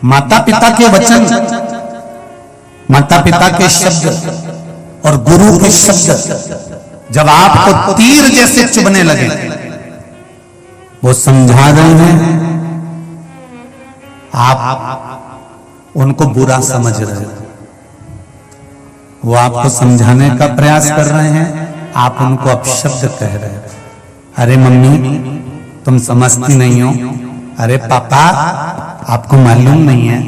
माता पिता के वचन, माता पिता के शब्द और गुरु के शब्द जब आपको तीर जैसे चुभने लगे, वो समझा रहे हैं, आप उनको बुरा समझ रहे हो, वो आपको समझाने का प्रयास कर रहे हैं, आप उनको अपशब्द कह रहे हो। अरे मम्मी तुम समझती नहीं हो, अरे पापा आपको मालूम नहीं है,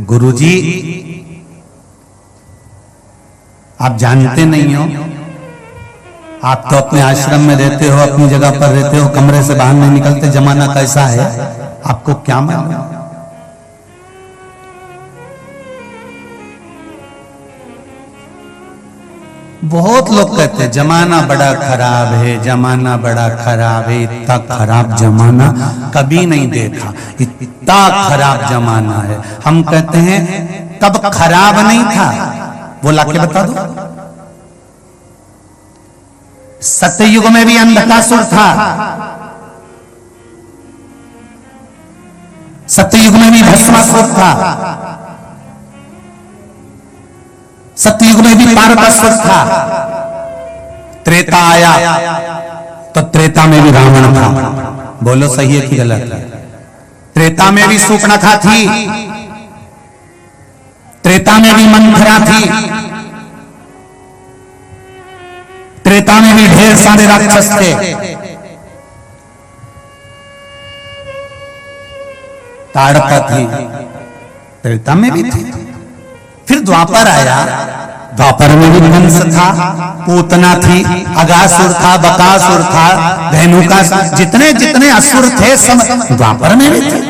गुरुजी आप जानते नहीं हो, आप तो अपने आश्रम में रहते हो, अपनी जगह पर रहते हो, कमरे से बाहर नहीं निकलते, जमाना कैसा है आपको क्या मालूम। बहुत लोग कहते हैं जमाना बड़ा खराब है, जमाना बड़ा खराब है, इतना खराब जमाना कभी नहीं देखा, इतना खराब जमाना है। हम कहते हैं कब खराब नहीं था, वो लाके बता दो। सत्ययुग में भी अंधकासुर था, सत्ययुग में भी भस्मासुर था, सत्ययुग में भी तारकासुर था। त्रेता आया तो त्रेता में भी रावण था। बोलो सही है कि गलत है? त्रेता में भी सूर्पणखा थी, त्रेता में भी मंथरा थी, त्रेता में भी ढेर सारे राक्षस थे। ताड़का थी, त्रेता में भी थी। फिर द्वापर आया, द्वापर में भी कंस था, पूतना थी, अगासुर था, बकासुर था, धेनुका, जितने जितने असुर थे सब द्वापर में भी थे।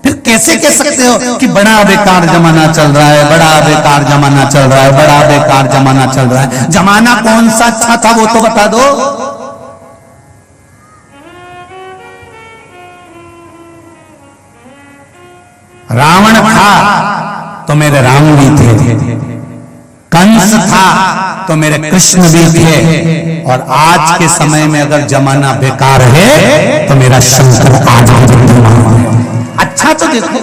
फिर कैसे कह सकते हो कि बड़ा बेकार जमाना चल रहा है, बड़ा बेकार जमाना चल रहा है, बड़ा बेकार जमाना चल रहा है? जमाना कौन सा अच्छा था वो तो बता दो। रावण था तो मेरे राम भी थे, कंस था तो मेरे कृष्ण भी थे, और आज के समय में अगर जमाना बेकार है तो मेरा शंकर आज भी। अच्छा तो देखो,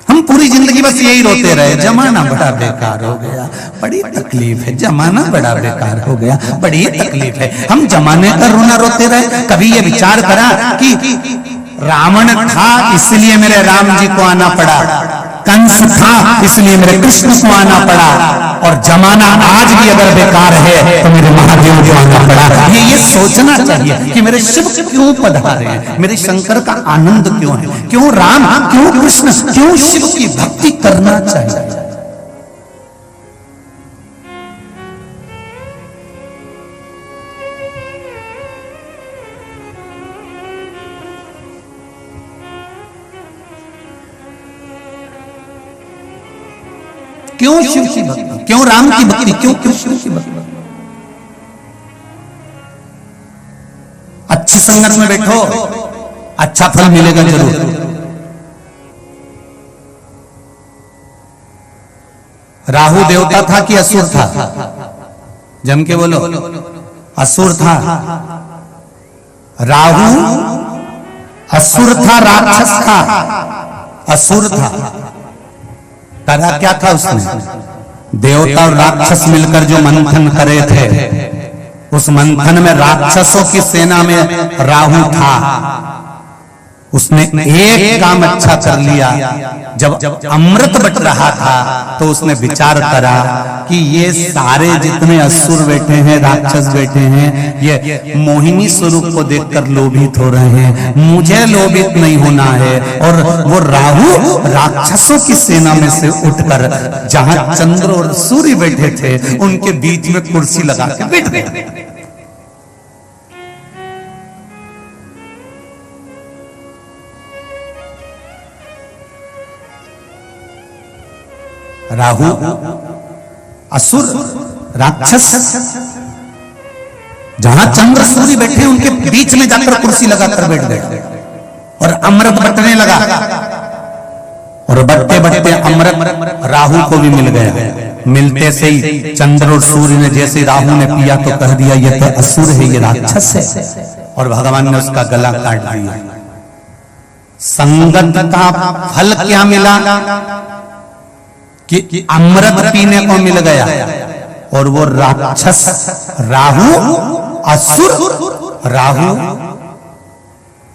हम पूरी जिंदगी बस यही रोते रहे, जमाना बड़ा बेकार हो गया, बड़ी तकलीफ है, जमाना बड़ा बेकार हो गया, बड़ी तकलीफ है। हम जमाने का रोना रोते रहे, कभी ये विचार करा कि रावण था इसलिए मेरे राम जी को आना पड़ा, कंस था इसलिए मेरे कृष्ण को आना पड़ा, और जमाना आज भी अगर बेकार है तो मेरे महादेव को आना पड़ा। ये सोचना चाहिए कि मेरे शिव क्यों पधारे हैं, मेरे शंकर का आनंद क्यों है, क्यों राम, क्यों कृष्ण, क्यों शिव की भक्ति करना चाहिए। क्यों शिव की भक्ति, क्यों राम की भक्ति, क्यों कृष्ण की भक्ति? अच्छी संगत में बैठो, अच्छा फल मिलेगा जरूर। राहु देवता था कि असुर था? जम के बोलो। असुर था। राहु असुर था, राक्षस था, असुर था। करा क्या था उसने? देवता और राक्षस मिलकर जो मंथन करे थे, उस मंथन में राक्षसों की सेना में राहु था। उसने एक काम अच्छा कर लिया, जब अमृत बट रहा था तो उसने विचार करा कि ये सारे जितने असुर बैठे हैं, राक्षस बैठे हैं, ये मोहिनी स्वरूप को देखकर लोभित हो रहे हैं, मुझे लोभित नहीं होना है। और वो राहु राक्षसों की सेना में से उठकर जहां चंद्र और सूर्य बैठे थे उनके बीच में कुर्सी लगा के बैठ गए। राहु असुर राक्षस जहां चंद्र सूर्य बैठे उनके बीच में जाकर कुर्सी लगाकर बैठ गए और अमृत बटने लगा, और बढ़ते बढ़ते अमृत राहु को भी मिल गया। मिलते से ही चंद्र और सूर्य ने जैसे राहु ने पिया तो कह दिया ये तो असुर है, ये राक्षस है, और भगवान ने उसका गला काट दिया। संगत का फल क्या मिला कि अमृत पीने को मिल गया, और वो राक्षस राहु, असुर राहु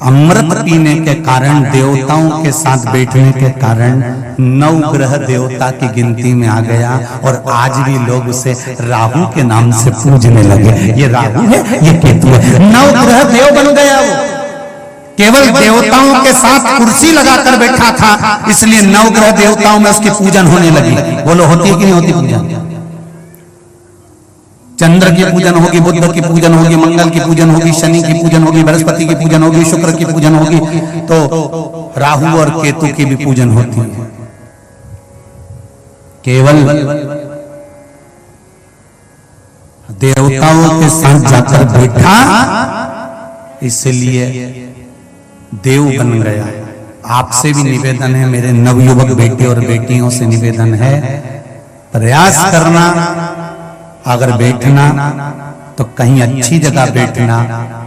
अमृत पीने के कारण, देवताओं के साथ बैठने के कारण 9 ग्रह देवता की गिनती में आ गया। और आज भी लोग उसे राहु के नाम से पूजने लगे। ये राहु है, ये केतु है, 9 ग्रह देव बन गया। वो केवल देवताओं के साथ कुर्सी लगाकर बैठा था, इसलिए 9 ग्रह देवताओं में उसकी पूजन होने लगी। बोलो होती है कि नहीं होती पूजन? चंद्र की पूजन होगी, बुद्ध की पूजन होगी, मंगल की पूजन होगी, शनि की पूजन होगी, बृहस्पति की पूजन होगी, शुक्र की पूजन होगी, तो राहु और केतु की भी पूजन होती है। केवल देवताओं के साथ जाकर बैठा, इसलिए देव बन गया। आपसे भी निवेदन है, मेरे नवयुवक बेटे और बेटियों से निवेदन है, प्रयास करना, अगर बैठना तो कहीं अच्छी जगह बैठना,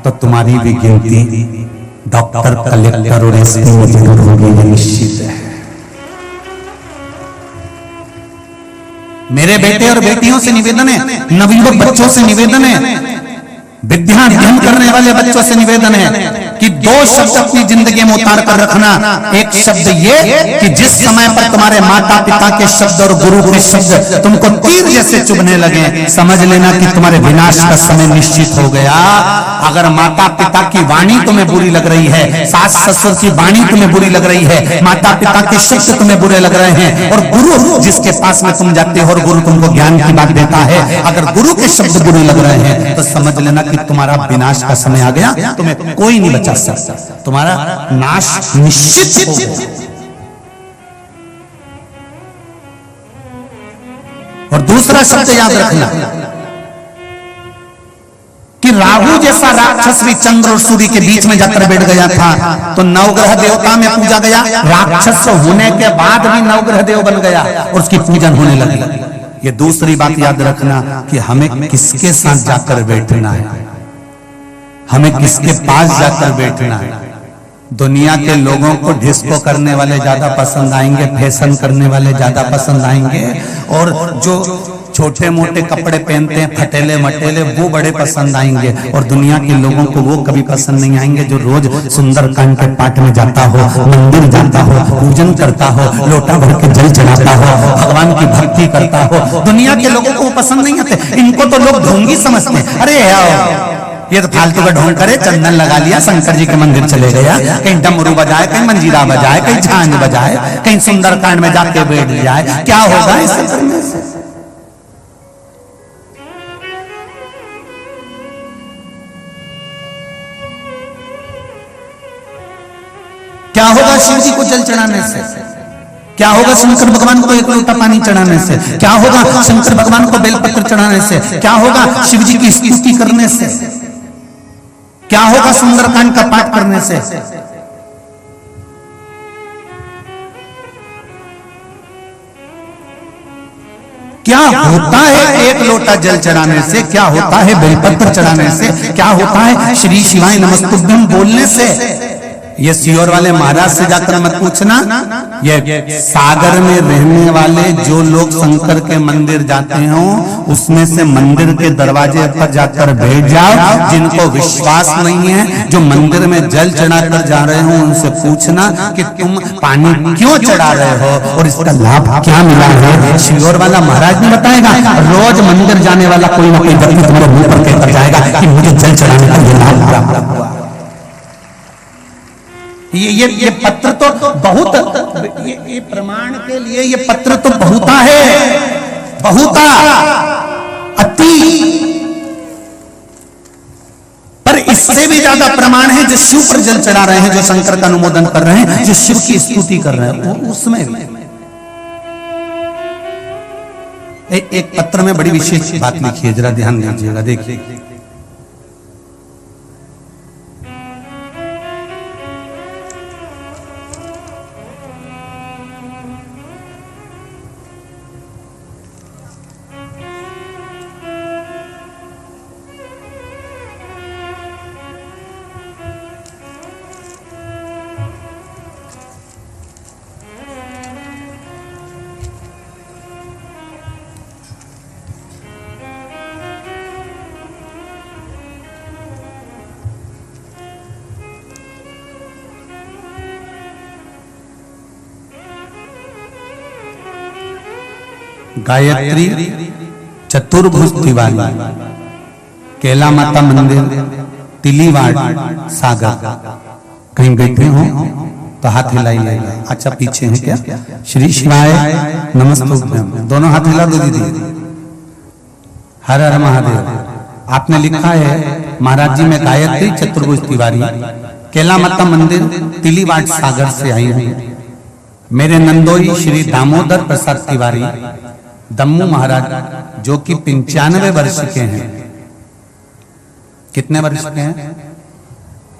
तो तुम्हारी भी गिनती डॉक्टर, कलेक्टर और एसपी में जरूर होगी, ये निश्चित है। मेरे बेटे और बेटियों से निवेदन है, नवयुवक बच्चों से निवेदन है, विद्या अध्ययन करने वाले बच्चों से निवेदन है कि 2 शब्द अपनी जिंदगी में उतार कर रखना। एक शब्द ये कि जिस समय पर तुम्हारे माता पिता के शब्द और गुरु के शब्द तुमको तीर जैसे चुभने लगे, समझ लेना कि तुम्हारे विनाश का समय निश्चित हो गया। अगर माता पिता की वाणी तुम्हें बुरी लग रही है, सास ससुर की वाणी तुम्हें बुरी लग रही है, माता पिता के शब्द तुम्हें बुरे लग रहे हैं, और गुरु जिसके पास में तुम जाते हो और गुरु तुमको ज्ञान की बात देता है, अगर गुरु के शब्द बुरे लग रहे हैं, तो समझ लेना कि तुम्हारा विनाश का समय आ गया, तुम्हें कोई नहीं बचा सकता, तुम्हारा नाश निश्चित हो गया। और दूसरा शब्द याद रखना कि राहु जैसा राक्षस भी चंद्र और सूर्य के बीच में जाकर बैठ गया था, तो 9 ग्रह देवता में पूजा गया। राक्षस होने के बाद भी 9 ग्रह देव बन गया और उसकी पूजन होने लगी। ये दूसरी बात याद रखना कि हमें किसके साथ जाकर बैठना है, हमें किसके पास जाकर बैठना है। दुनिया के लोगों को डिस्को करने वाले ज्यादा पसंद आएंगे, फैशन करने वाले ज्यादा पसंद आएंगे, और जो छोटे मोटे कपड़े पहनते हैं फटेले मटेले, वो बड़े पसंद आएंगे। और दुनिया के लोगों को वो कभी पसंद नहीं आएंगे जो रोज सुंदरकांड के पाठ में जाता हो, मंदिर जाता हो, पूजन करता हो, लोटा भर के जल चढ़ाता हो, भगवान की भक्ति करता हो। दुनिया के लोगों को वो पसंद नहीं आते, इनको तो लोग ढोंगी समझते हैं। अरे ये तो फालतू का ढोंग करे, चंदन लगा लिया, शंकर जी के मंदिर चले गया, कहीं डमरू बजाए, कहीं मंजीरा बजाए, कहीं झांझ बजाए, कहीं सुंदरकांड में जाके बैठ जाए, क्या होगा इससे करने से? क्या होगा शिव जी को जल चढ़ाने से? क्या होगा शंकर भगवान को 1 लोटा पानी चढ़ाने से? क्या होगा शंकर भगवान को बेलपत्र चढ़ाने से? क्या होगा शिव जी की स्तुति करने से? क्या होगा सुंदरकांड का पाठ करने से? क्या होता है 1 लोटा जल चढ़ाने से? क्या होता है बेलपत्र चढ़ाने से? क्या होता है श्री शिवाय नमस्तुभ्यम बोलने से? ये सियोर वाले महाराज से जाकर मत पूछना, ये सागर में रहने वाले जो लोग शंकर के मंदिर जाते हो, उसमें से मंदिर के दरवाजे पर जाकर बैठ जाओ। जिनको विश्वास नहीं है, जो मंदिर में जल चढ़ाकर जा रहे हो, उनसे पूछना कि तुम पानी क्यों चढ़ा रहे हो और इसका लाभ क्या मिला है। सियोर वाला महाराज ने बताएगा, रोज मंदिर जाने वाला कोई ना कोई व्यक्ति तुम्हारे मुंह पर कहकर जाएगा कि मुझे जल चढ़ाने का ये लाभ प्राप्त हुआ। ये पत्र तो बहुत, ये प्रमाण के लिए ये पत्र तो बहुता है, बहुता अति, पर इससे भी ज्यादा प्रमाण है जो शिव पर जल चढ़ा रहे हैं, जो शंकर का अनुमोदन कर रहे हैं, जो शिव की स्तुति कर रहे हैं, उसमें एक पत्र में बड़ी विशेष बात लिखी है, जरा ध्यान दीजिएगा, देखिए। गायत्री चतुर्भुज तिवारी, केला माता मंदिर, तिलीवाड़, सागर। कहीं बैठे हो तो हाथ हिलाइएगा। अच्छा पीछे है क्या? श्री शिवाय नमस्तुभ्यम, दोनों हाथ हिला दो दीदी। हर हर महादेव। आपने लिखा है महाराज जी में गायत्री चतुर्भुज तिवारी, केला माता मंदिर, तिलीवाड़, सागर से आई हूँ। मेरे नंदोई श्री दामोदर प्रसाद तिवारी दम्मू महाराज जो कि 95 वर्ष के हैं। कितने वर्ष के हैं?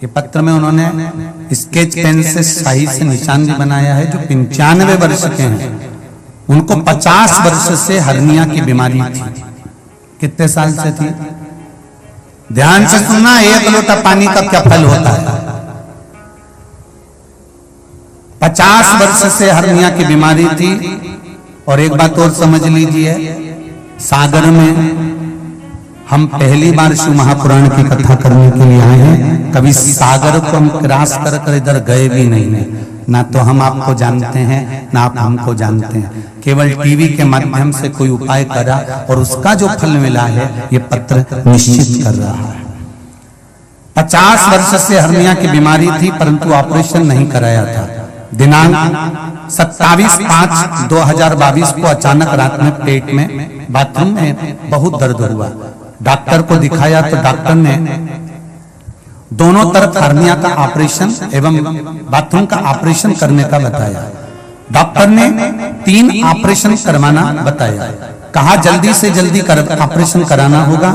ये पत्र में उन्होंने स्केच पेन से शाही से निशान भी बनाया है, जो 95 वर्ष के हैं। उनको 50 वर्ष से हर्निया की बीमारी थी। कितने साल से थी? ध्यान से सुनना, एक लोटा पानी का क्या फल होता है। 50 वर्ष से हर्निया की बीमारी थी। और एक बात और समझ लीजिए, सागर में हम पहली बार शिव महापुराण की कथा करने के लिए आए हैं। कभी सागर को हम क्रॉस कर कर इधर गए भी नहीं है। ना तो हम आपको जानते हैं, ना आप हमको जानते हैं। केवल टीवी के माध्यम से कोई उपाय करा और उसका जो फल मिला है, ये पत्र निश्चित कर रहा है। 50 वर्ष से हर्निया की बीमारी थी, परंतु ऑपरेशन नहीं कराया था। दिनांक 27/5/2022 को अचानक रात में पेट में बाथरूम में बहुत दर्द हुआ। डॉक्टर को दिखाया तो डॉक्टर ने दोनों तरफ हर्निया का ऑपरेशन एवं बाथरूम का ऑपरेशन करने का बताया। डॉक्टर ने 3 ऑपरेशन करवाना बताया। कहा जल्दी से जल्दी ऑपरेशन कराना होगा।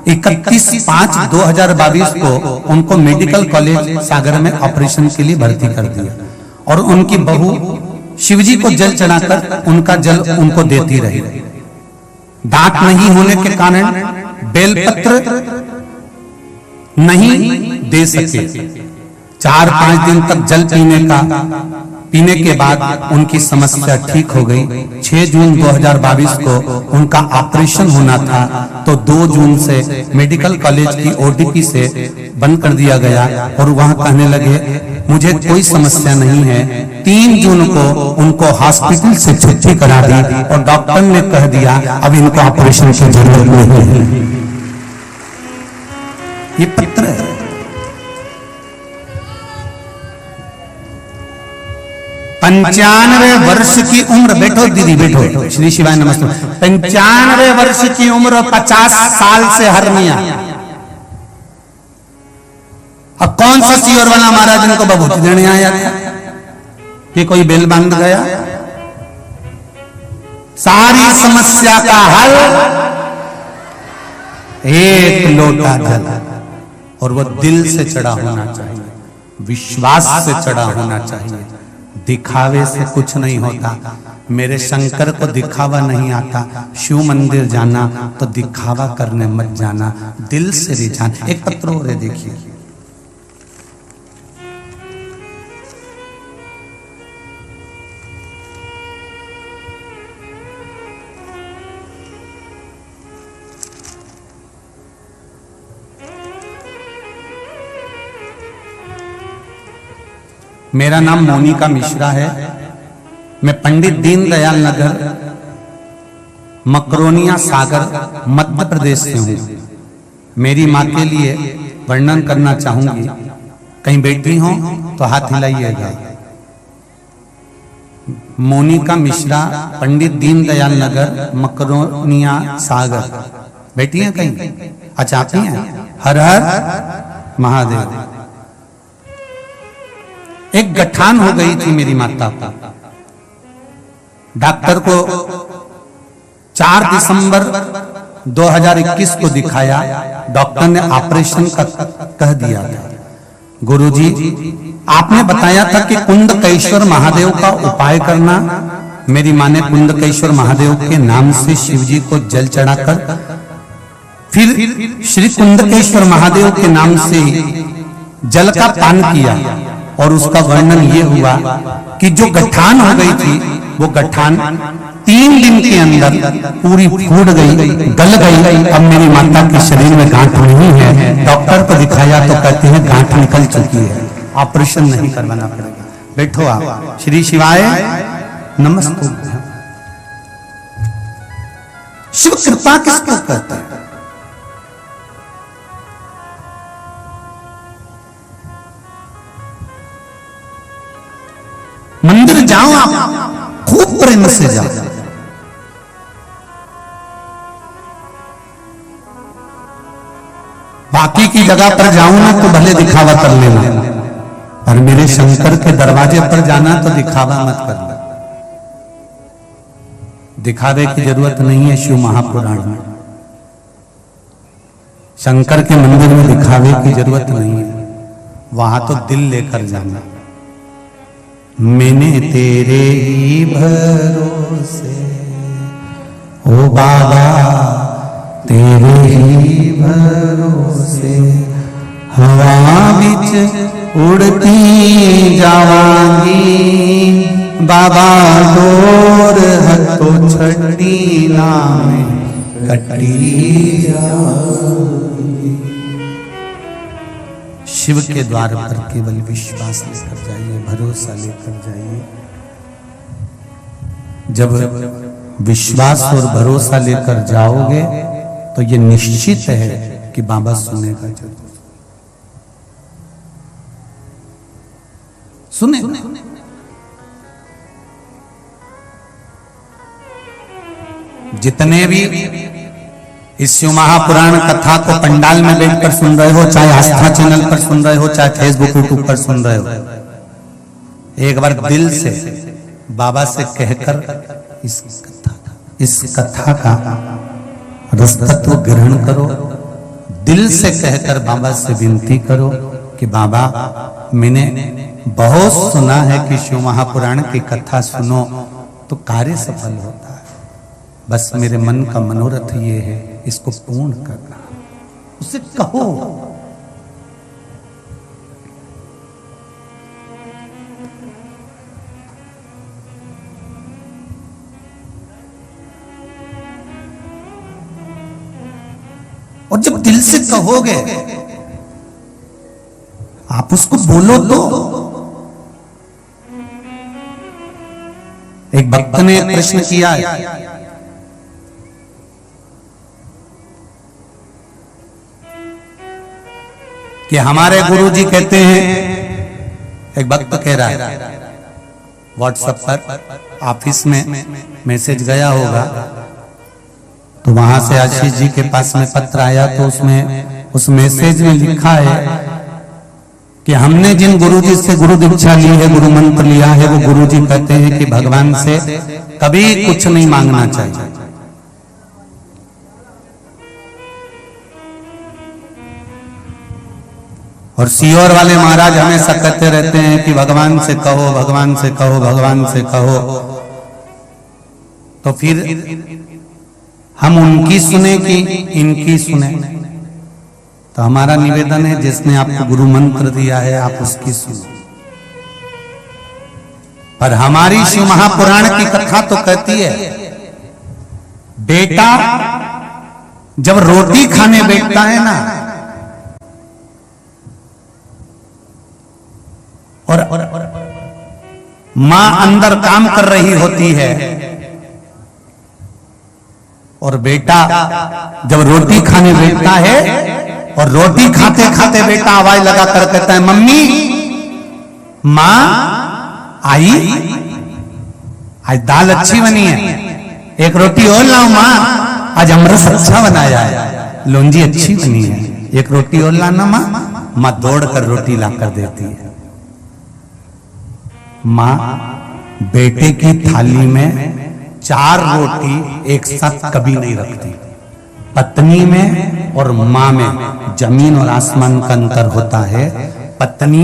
31/5/2022 को उनको मेडिकल कॉलेज सागर में ऑपरेशन के लिए भर्ती कर दिया। और उनकी बहू शिवजी को जल चढ़ाकर उनका जल उनको देती रही। दांत नहीं होने के कारण बेलपत्र नहीं दे सके। 4-5 दिन तक जल पीने के बाद उनकी समस्या ठीक हो गई। 6 जून 2022 को उनका ऑपरेशन होना था, तो 2 जून से मेडिकल कॉलेज की ओटीपी से बंद कर दिया गया। और वहां कहने लगे मुझे कोई समस्या नहीं है। 3 जून को उनको हॉस्पिटल से छुट्टी करा दी और डॉक्टर ने कह दिया अब इनको ऑपरेशन की जरूरत नहीं है। ये पत्र है। पंचानवे वर्ष की उम्र, बैठो दीदी बैठो, श्री शिवाय नमस्ते। 95 वर्ष की उम्र, 50 साल से हर्निया। अब कौन सा सीवर वाला महाराज इनको बबूती देने आया था कि कोई बेल बांध गया? सारी समस्या का हल एक लोटा जल, और वो दिल से चढ़ा होना चाहिए, विश्वास से चढ़ा होना चाहिए। दिखावे से कुछ नहीं होता। मेरे शंकर को दिखावा नहीं आता। शिव मंदिर जाना तो दिखावा करने मत जाना, दिल से रिझाना। एक पत्र और है, देखिए। मेरा नाम मोनिका मिश्रा है। मैं पंडित दीनदयाल नगर, मकरोनिया, सागर, मध्य प्रदेश से हूँ। मेरी माँ के लिए वर्णन करना चाहूंगी। कहीं बैठी हो तो हाथ हिलाइएगा। मोनिका मिश्रा, पंडित दीनदयाल नगर, मकरोनिया, सागर। बैठी हैं कहीं? अच्छा आप ही हैं। हर हर महादेव। एक गठान हो गई थी मेरी माता को। डॉक्टर को 4 दिसंबर 2021 को दिखाया। डॉक्टर ने ऑपरेशन का कह दिया था। गुरुजी आपने बताया था कि कुंदकेश्वर महादेव का उपाय करना। मेरी माँ ने कुंदकेश्वर महादेव के नाम से शिवजी को जल चढ़ाकर फिर श्री कुंदकेश्वर महादेव के नाम से जल का पान किया। और उसका वर्णन ये हुआ कि जो गठान हो गई थी, वो गठान 3 दिन के अंदर पूरी फूट गई, गल गई। अब मेरी माता के शरीर में गांठ नहीं है। डॉक्टर को दिखाया तो कहते हैं गांठ निकल चुकी है, ऑपरेशन नहीं करवाना पड़ेगा। बैठो आप। श्री शिवाय नमस्तुभ्यम। शिव कृपा किसको कहते हैं? मंदिर जाओ आप, खूब प्रेम से जाओ। बाकी की जगह पर जाऊं ना तो भले दिखावा कर लेना, पर मेरे शंकर के दरवाजे पर जाना तो दिखावा मत करना। दिखावे की जरूरत नहीं है शिव महापुराण में। शंकर के मंदिर में दिखावे की जरूरत नहीं है, वहां तो दिल लेकर जाना। मैंने तेरे ही भरोसे ओ बाबा, तेरे ही भरोसे हवा बिच उड़ती जावांगी, बाबा डोर हथो छड़ी नाम कटी जावांगी। शिव के द्वार पर केवल विश्वास लेकर जाइए, भरोसा लेकर जाइए। जब विश्वास और भरोसा लेकर जाओगे तो ये निश्चित है कि बाबा सुनेगा जरूर। सुने। जितने भी इस शिव महापुराण कथा को पंडाल में बैठकर सुन रहे हो, चाहे आस्था चैनल पर सुन रहे हो, चाहे फेसबुक यूट्यूब पर सुन रहे हो, एक बार दिल से बाबा से कहकर इस कथा का रसतत्व ग्रहण करो। दिल से कहकर बाबा से विनती करो कि बाबा, मैंने बहुत सुना है कि शिव महापुराण की कथा सुनो तो कार्य सफल होता है। बस मेरे मन का मनोरथ ये है, इसको पूर्ण करना। उसे कहो। और जब दिल से कहोगे, आप उसको बोलो तो। एक भक्त ने प्रश्न किया है, कि हमारे गुरुजी कहते हैं, एक भक्त कह रहा है व्हाट्सएप पर, ऑफिस में मैसेज गया होगा तो वहां से आशीष जी के पास में पत्र आया, तो उसमें उस मैसेज में लिखा है कि हमने जिन गुरुजी से गुरु दीक्षा ली है, गुरु मंत्र लिया है, वो गुरुजी कहते हैं कि भगवान से कभी कुछ नहीं मांगना चाहिए। और सीहोर वाले महाराज हमेशा कहते रहते हैं कि भगवान से कहो, भगवान से कहो, भगवान से कहो। तो फिर हम उनकी सुने कि इनकी सुने? तो हमारा निवेदन है, जिसने आपको गुरु मंत्र दिया है आप उसकी सुनो। पर हमारी शिव महापुराण की कथा तो कहती है, बेटा जब रोटी खाने बैठता है ना, और मां अंदर काम कर रही होती है, और बेटा जब रोटी खाने बैठता है, और रोटी खाते खाते बेटा आवाज लगा कर कहता है, मम्मी, मां आई, आज दाल अच्छी बनी है, एक रोटी और लाओ मां, आज अमरस अच्छा बनाया है, लौंजी अच्छी बनी है, एक रोटी और लाना मां। मां दौड़कर रोटी लाकर देती है। मां बेटे की थाली में 4 रोटी एक साथ कभी नहीं रखती। पत्नी में और मां में जमीन और आसमान का अंतर होता है। पत्नी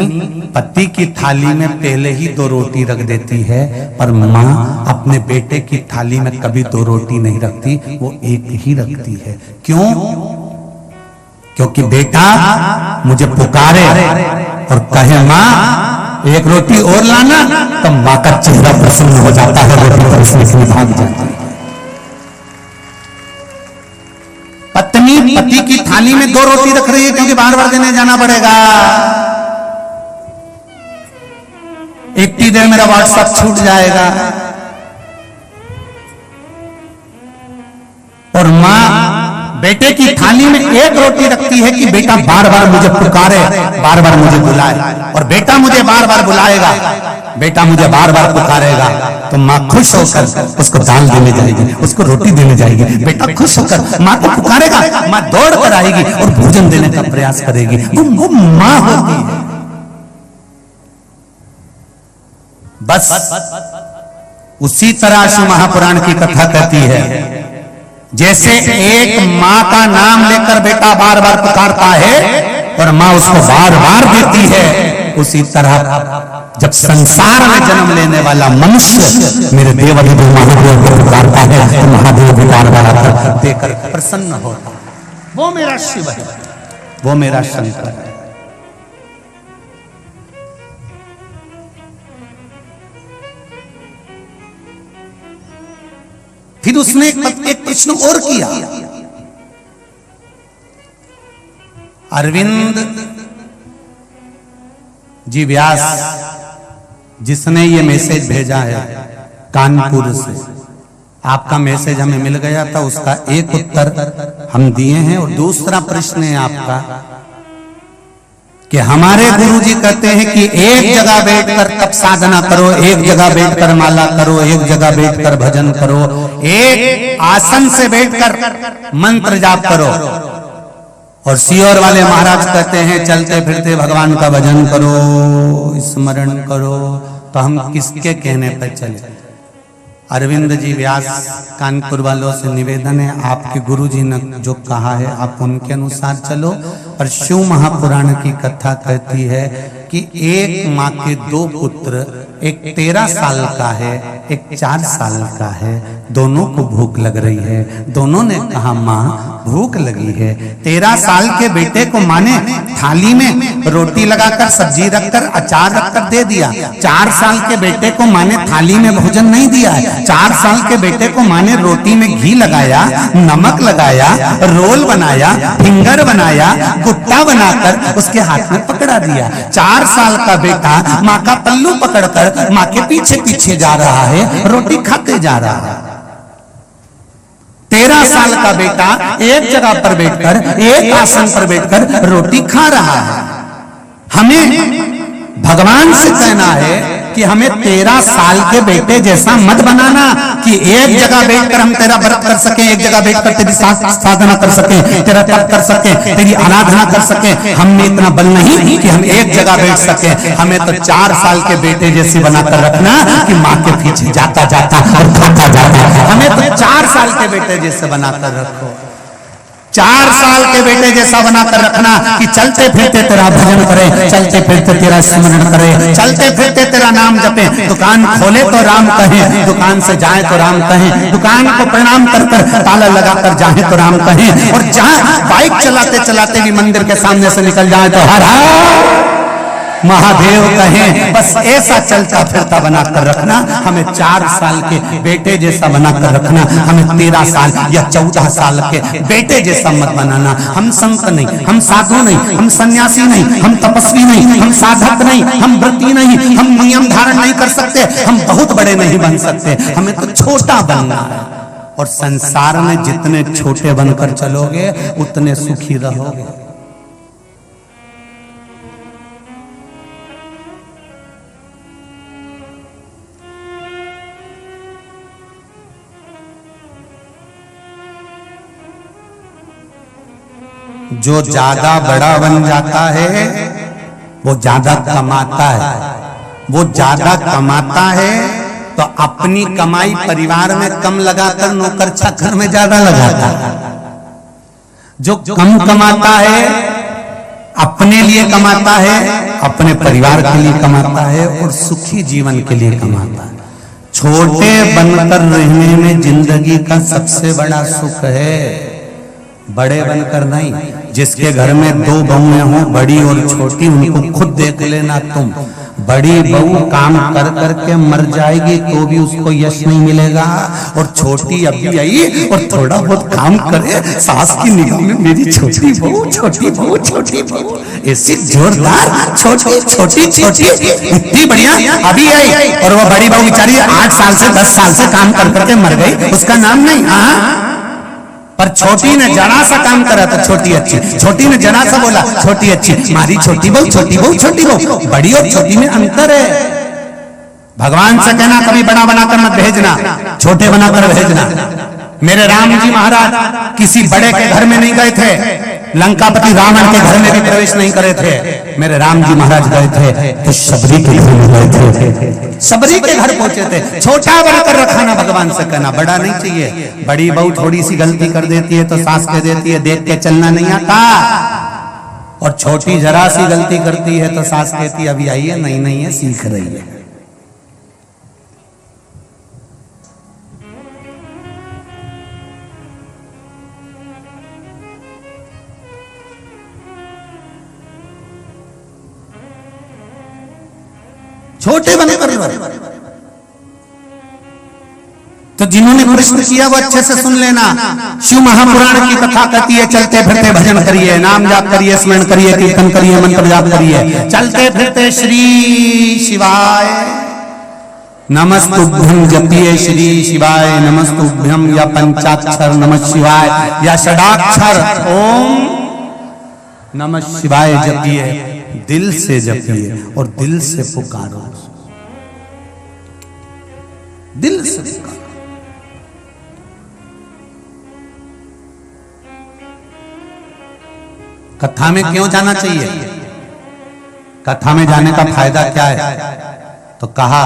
पति की थाली में पहले ही 2 रोटी रख देती है, पर मां अपने बेटे की थाली में कभी 2 रोटी नहीं रखती, वो एक ही रखती है। क्यों? क्योंकि बेटा मुझे पुकारे और कहे मां एक रोटी और लाना, तो मां का चेहरा प्रसन्न हो जाता है, रोटी परसने के लिए भाग जाती है। पत्नी पति की थाली में 2 रोटी रख रही है क्योंकि बार बार देने जाना पड़ेगा। इतनी देर मेरा व्हाट्सएप छूट जाएगा। और बेटे की थाली में एक रोटी रखती है कि बेटा बार बार मुझे पुकारे, बार बार मुझे बुलाए, और बेटा मुझे बार बार बुलाएगा, बेटा मुझे बार बार पुकारेगा, तो माँ खुश होकर उसको दाल देने जाएगी, उसको रोटी देने जाएगी। बेटा खुश होकर माँ को पुकारेगा, माँ दौड़ कर आएगी और भोजन देने का प्रयास करेगी। वो माँ होती है। बस उसी तरह से महापुराण की कथा कहती है, जैसे एक माँ का नाम लेकर बेटा बार बार पुकारता है और माँ उसको बार बार देती है, उसी तरह जब संसार में जन्म लेने वाला मनुष्य मेरे देवाधिदेव महादेव को पुकारता है तो महादेव भी बार बार देकर प्रसन्न होता है। वो मेरा शिव है, वो मेरा शंकर है। फिर उसने एक प्रश्न और किया। अरविंद जी व्यास जिसने ये मैसेज भेजा है कानपुर से, आपका मैसेज हमें मिल गया था, उसका एक उत्तर हम दिए हैं। और दूसरा प्रश्न है आपका कि हमारे गुरुजी कहते हैं कि एक जगह बैठकर तप साधना करो, एक जगह बैठकर माला करो, एक जगह बैठकर भजन करो, एक आसन से बैठकर मंत्र जाप करो। और सियोर वाले महाराज कहते हैं चलते फिरते भगवान का भजन करो, स्मरण करो। तो हम किसके कहने पर चले? अरविंद जी व्यास कानपुर वालों से निवेदन है, आपके गुरुजी ने जो कहा है आप उनके अनुसार चलो। और शिव महापुराण की कथा कहती है कि एक माँ के दो पुत्र, एक 13 साल का है, एक 4 साल का है, दोनों को भूख लग रही है। दोनों ने कहा माँ भूख लगी है। 13 साल के बेटे को माँ ने थाली में रोटी लगाकर सब्जी रखकर अचार रखकर दे दिया। 4 साल के बेटे को माँ ने थाली में भोजन नहीं दिया है। 4 साल के बेटे को माँ ने रोटी में घी लगाया, नमक लगाया, रोल बनाया, फिंगर बनाया, गुट्टा बनाकर उसके हाथ में पकड़ा दिया। 4 साल का बेटा माँ का पल्लू पकड़कर माँ के पीछे पीछे जा रहा है, रोटी खाते जा रहा है। 13 साल का बेटा एक जगह पर बैठकर, एक आसन पर बैठकर रोटी खा रहा है। हमें भगवान से कहना है कि हमें 13 साल के बेटे जैसा मत बनाना कि एक जगह बैठकर हम तेरा व्रत कर सकें, एक जगह बैठकर तेरी साधना कर सकें, तेरा तप कर सकें, तेरी आराधना कर सकें। हमने इतना बल नहीं कि हम एक जगह बैठ सकें। हमें तो 4 साल के बेटे जैसे बनाकर रखना कि माँ के पीछे जाता जाता और खाता जाता। हमें तो 4 साल के बेटे जैसे बनाकर रखो, 4 साल के बेटे जैसा बनाकर रखना कि चलते फिरते तेरा भजन करे, चलते फिरते तेरा स्मरण करे, चलते फिरते तेरा नाम जपे। दुकान खोले तो राम कहें, दुकान से जाए तो राम कहें, दुकान को प्रणाम कर कर ताला लगाकर जाए तो राम कहें, और जहां बाइक चलाते चलाते भी मंदिर के सामने से निकल जाए तो हर हर महादेव कहें। बस ऐसा चलता फिरता बनाकर रखना। हमें 4 साल के बेटे जैसा बनाकर रखना, हमें 13 साल या 14 साल के बेटे जैसा मत बनाना। हम संत नहीं, हम साधु नहीं, हम सन्यासी नहीं, हम तपस्वी नहीं, हम साधक नहीं, हम व्रती नहीं, हम नियम धारण नहीं कर सकते, हम बहुत बड़े नहीं बन सकते। हमें तो छोटा बनना है। और संसार में जितने छोटे बनकर चलोगे उतने सुखी रहोगे। जो ज्यादा बड़ा बन जाता है वो ज्यादा कमाता है, वो ज्यादा कमाता है तो अपनी कमाई परिवार में कम लगाकर नौकर चाकर में ज्यादा लगाता है। जो कम कमाता है अपने लिए कमाता है, अपने परिवार के लिए कमाता है और सुखी जीवन के लिए कमाता है। छोटे बनकर रहने में जिंदगी का सबसे बड़ा सुख है, बड़े बनकर नहीं। जिसके घर में 2 बहुएं हों, बड़ी और छोटी, उनको खुद देख लेना तुम। बड़ी बहू काम कर करके मर जाएगी तो भी उसको यश नहीं मिलेगा, और छोटी अभी आई और थोड़ा बहुत काम करे, सास की निगाह में मेरी छोटी बहू, छोटी बहू, छोटी बहू, ऐसी जोरदार छोटी छोटी छोटी इतनी बढ़िया अभी आई, और वो बड़ी बहू बेचारी 8 साल से 10 साल से काम कर करके मर गई, उसका नाम नहीं। पर छोटी ने जरा सा काम करा तो छोटी अच्छी, छोटी ने जरा सा बोला छोटी अच्छी, मारी छोटी बहू छोटी बहू छोटी बहू, बड़ी और छोटी में अंतर है। भगवान से कहना कभी बड़ा बनाकर मत भेजना, छोटे बनाकर भेजना। मेरे राम जी महाराज किसी बड़े के घर में नहीं गए थे, लंकापति रावण के घर में भी प्रवेश नहीं करे थे। मेरे राम जी महाराज गए थे तो शबरी के घर में गए थे, शबरी के घर पहुंचे थे। छोटा बनाकर रखाना भगवान से कहना, बड़ा नहीं चाहिए। बड़ी बहू थोड़ी सी गलती कर देती है तो सास कह देती है देख के चलना नहीं आता, और छोटी जरा सी गलती करती है तो सास कहती है अभी आई है, नहीं नहीं है, सीख रही है। छोटे बनकर तो जिन्होंने प्रश्न किया वो अच्छे से सुन लेना। शिव महापुराण की कथा कहती है चलते फिरते भजन करिए, नाम जाप करिए, स्मरण करिए, कीर्तन करिए, मंत्र जाप करिए। चलते फिरते श्री शिवाय नमस्तुभ्यं जपिए, श्री शिवाय नमस्तुभ्यं, या पंचाक्षर नमः शिवाय या षडाक्षर ओम नमः शिवाय जपिए, दिल से जपिए और दिल से पुकारो, दिल से पुकारो। कथा में क्यों जाना चाहिए? कथा में जाने का फायदा क्या है? तो कहा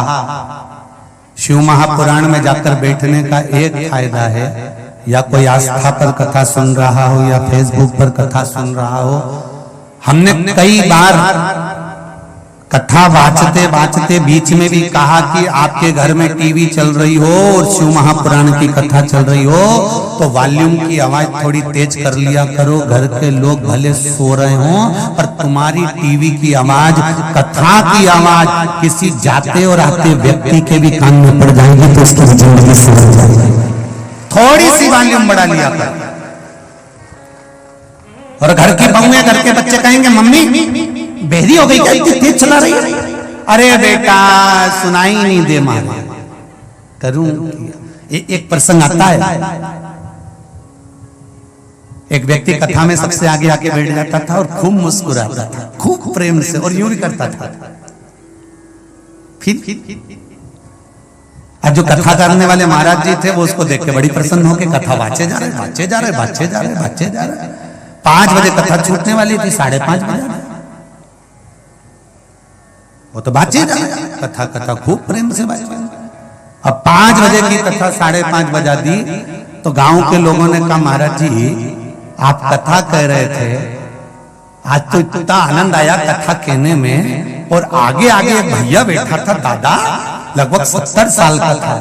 शिव महापुराण में जाकर बैठने का एक फायदा है, या कोई आस्था पर कथा सुन रहा हो या फेसबुक पर कथा सुन रहा हो। हमने कई बार कथा वाचते वाचते बीच में भी कहा कि आपके घर में टीवी चल रही हो और शिव महापुराण की कथा चल रही हो तो वॉल्यूम की आवाज थोड़ी तेज कर लिया करो। घर के लोग भले सो रहे हों पर तुम्हारी टीवी की आवाज, कथा की आवाज किसी जाते और आते व्यक्ति के भी कान में पड़ जाएगी तो उसकी जिंदगी सुधर जाएगी। थोड़ी सी वॉल्यूम बढ़ा लिया करो। और घर की बहुएं, घर के बच्चे कहेंगे मम्मी बहरी हो गई क्या, इतनी तेज चला रही है? अरे बेटा सुनाई नहीं दे मां करूं। एक प्रसंग आता है, एक व्यक्ति कथा में सबसे आगे आके बैठ जाता था और खूब मुस्कुराता था, खूब प्रेम से, और यूं ही करता था। फिर जो कथा करने वाले महाराज जी थे वो उसको देख के बड़ी प्रसन्न होके कथा वाचे जा रहे, वाचे जा रहे, वाचे जा रहे, वाचे जा रहे। 5 बजे कथा छूटने वाली थी, 5:30 बजे वो तो बाचे जा रहे, कथा कथा खूब प्रेम से बाचे। अब 5 बजे की कथा 5:30 बजा दी तो गांव के लोगों ने कहा महाराज जी आप कथा कह रहे थे, आज तो इतना आनंद आया कथा कहने में, और आगे आगे एक भैया बैठा था, दादा लगभग 70 साल का था,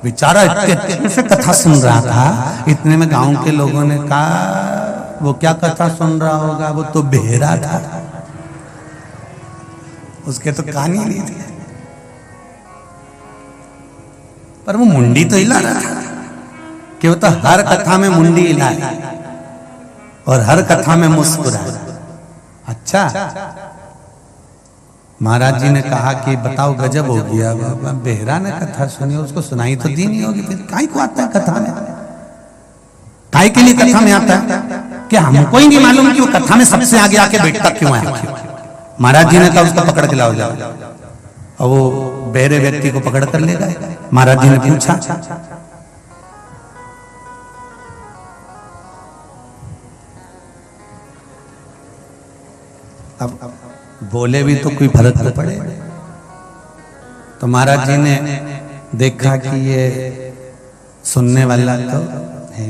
बेचारा इतने से कथा सुन रहा था। इतने में गांव के लोगों ने कहा वो क्या कथा सुन रहा होगा, वो तो बहरा था, उसके तो कान ही नहीं थे, पर वो मुंडी तो हिला रहा था कि वो तो हर कथा में मुंडी हिलाए और हर कथा में मुस्कुराए। अच्छा, महाराज जी ने कहा कि बताओ गजब हो गया, बेहरा ने कथा सुनी, उसको सुनाई तो दी नहीं होगी, फिर काहे को आता है कथा में? काहे के लिए कथा में आता है? क्या हमको ही नहीं मालूम कि वो कथा में सबसे आगे आके बैठता क्यों है? महाराज जी ने कहा उसको पकड़ के लाओ जाओ, और वो बहरे व्यक्ति को पकड़ कर ले गए। महाराज जी ने पूछा अब बोले भी तो कोई फर्क न पड़े। तो महाराज जी ने देखा कि ये सुनने वाला तो है,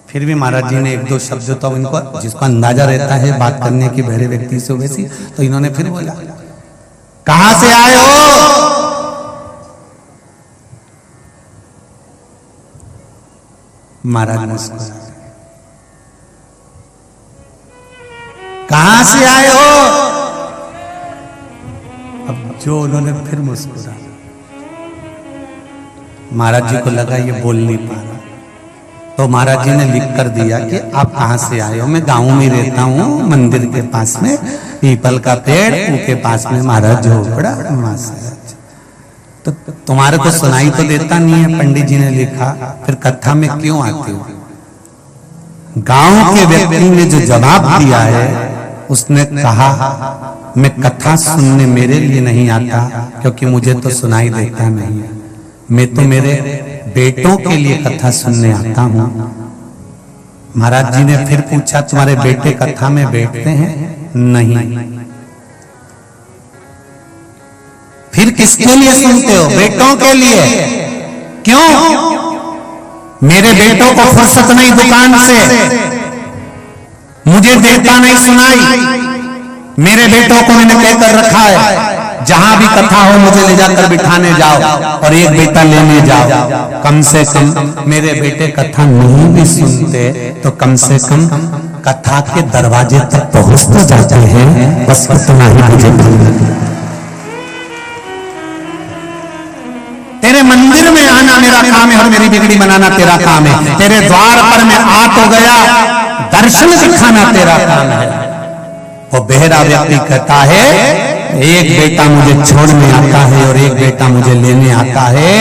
फिर भी महाराज जी ने 1-2 शब्द तो इनको जिसको अंदाजा रहता है बात करने की बहरे व्यक्ति से वैसी, तो इन्होंने फिर बोला कहां से आए हो? महाराज मुस्कुराए, कहां से आए हो? अब जो उन्होंने फिर मुस्कुरा, महाराज जी को लगा ये बोल नहीं पा रहा, तो महाराज जी ने लिख कर दिया कि आप कहां से आए हो? मैं गांव में रहता हूँ, मंदिर के पास में पीपल का पेड़, उनके पास में महाराज झोपड़ा, वहां से। तो तुम्हारे को सुनाई तो देता नहीं है, पंडित जी ने लिखा, फिर कथा में क्यों आते हो? गांव के व्यक्ति ने जो जवाब दिया है, उसने कहा मैं कथा सुनने मेरे लिए नहीं आता, क्योंकि मुझे तो सुनाई देता नहीं है, मैं तो मेरे बेटों के लिए कथा सुनने आता हूं। महाराज जी ने फिर पूछा तुम्हारे बेटे कथा में बैठते हैं? नहीं। फिर किसके लिए सुनते हो? बेटों के लिए। क्यों? मेरे बेटों को फुर्सत नहीं दुकान से, मुझे देता नहीं सुनाई, मेरे बेटों को मैंने लेकर रखा है, जहां भी कथा हो मुझे ले जाकर बिठाने जाओ और एक बेटा लेने जाओ। कम से कम मेरे बेटे कथा नहीं भी सुनते तो कम से कम कथा के दरवाजे तक पहुंच तो जाते हैं, बस इतना ही मुझे। तेरे मंदिर में आना मेरा काम है और मेरी बिगड़ी बनाना तेरा काम है। तेरे द्वार पर मैं आ तो गया, दर्शन दिखाना तेरा काम है। वो बहरा व्यक्ति कहता है एक बेटा मुझे छोड़ने आता है और एक बेटा मुझे लेने आता है।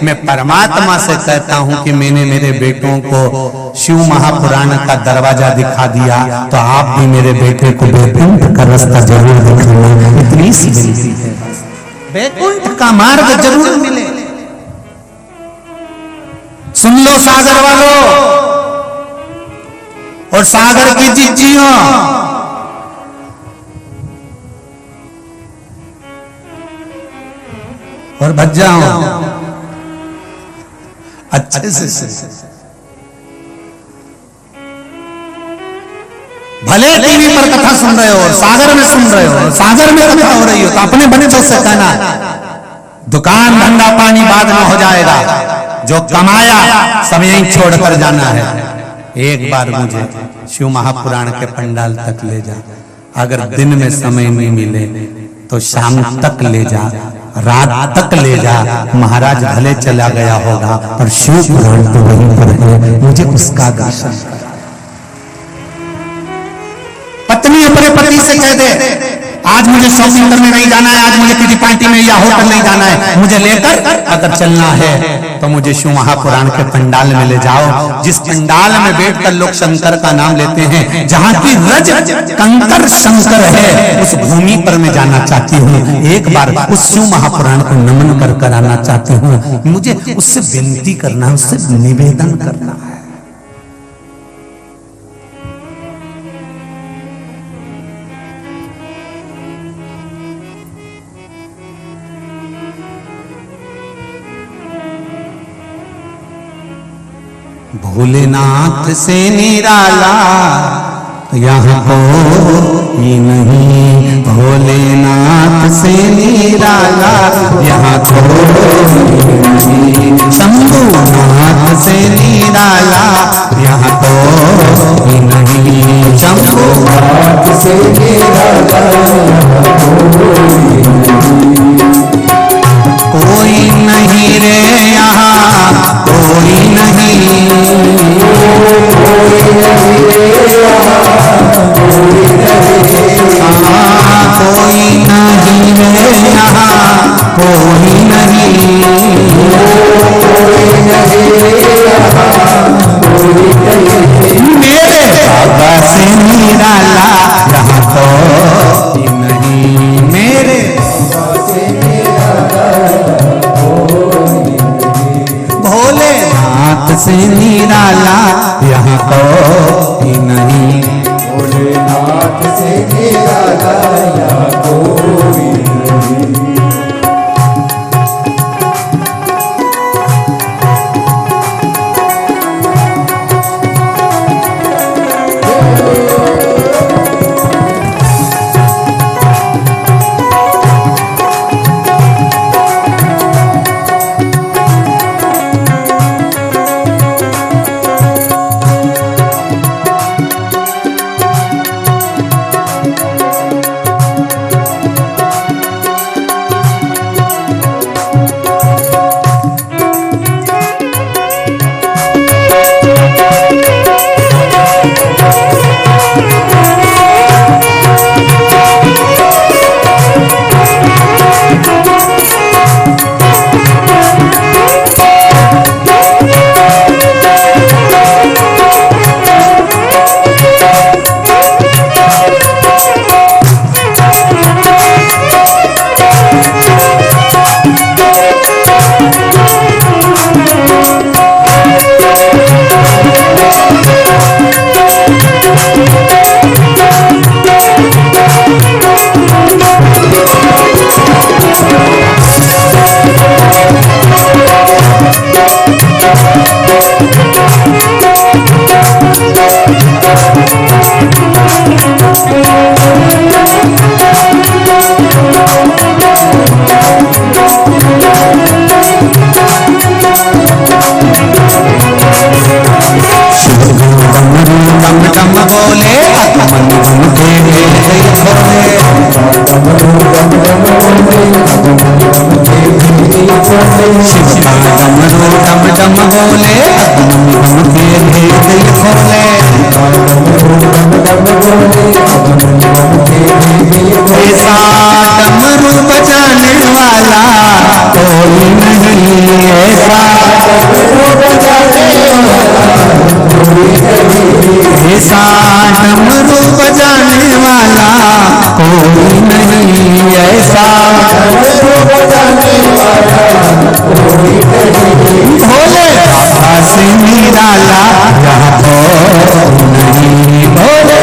मैं परमात्मा से कहता हूं कि मैंने मेरे बेटों को शिव महापुराण का दरवाजा दिखा दिया, तो आप भी मेरे बेटे को वैकुंठ का रास्ता जरूर दिखाना। इतनी सी विनती है, वैकुंठ का मार्ग जरूर मिले। सुन लो सागर वालों और सागर की जिज्जियों, और बच जाओ अच्छे से। भले टीवी पर कथा सुन रहे हो और सागर में सुन रहे हो, सागर में कथा हो रही हो, तो अपने बने दोस्त से कहना दुकान धंधा पानी बाद में हो जाएगा, जो कमाया सब यहीं छोड़कर जाना है। एक बार मुझे शिव महापुराण के पंडाल तक ले जा, अगर दिन में समय नहीं मिले तो शाम तक ले जा, रात तक ले जा। महाराज भले चला गया होगा पर शिव पुराण तो वहीं पर है, मुझे उसका दर्शन कर। पत्नी अपने पति से कह दे आज मुझे शॉपिंग करने नहीं जाना है, आज मुझे किसी पार्टी में या होटल नहीं जाना है, मुझे लेकर अगर चलना है तो मुझे शिव महापुराण के पंडाल में ले जाओ, जिस पंडाल में बैठकर लोग शंकर का नाम लेते हैं, जहां की रज कंकर शंकर है, उस भूमि पर मैं जाना चाहती हूँ। एक बार उस शिव महापुराण को नमन कर आना चाहती हूँ। मुझे उससे विनती करना, उससे निवेदन करना है। भोलेनाथ से निराला यहाँ कोई नहीं, भोलेनाथ से निराला यहाँ कोई नहीं, शंभुनाथ से निराला यहाँ कोई नहीं, शंभुनाथ से निराला कोई नहीं रे यहाँ कोई नहीं, कोई नहीं रे यहाँ कोई नहीं, मेरे बाबा से निराला यहाँ कोई नहीं, मेरे भोलेनाथ से निराला यहाँ कोई नहीं, भोलेनाथ से निराला यहाँ कोई नहीं। वाला कोई नहीं ऐसा, ऐसा डमरू बजाने वाला कोई नहीं ऐसा, भोले बाबा से निराला यहाँ कोई नहीं, भोले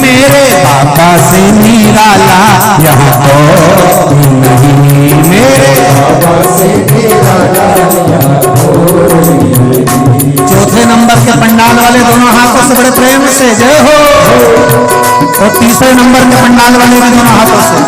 मेरे बाबा से निराला यहाँ कोई नहीं, मेरे बाबा से निराला यहाँ कोई नहीं। चौथे नंबर के पंडाल वाले दोनों हाथों से बड़े प्रेम से जय हो, और तीसरे नंबर के पंडाल वाले भी दोनों हाथों से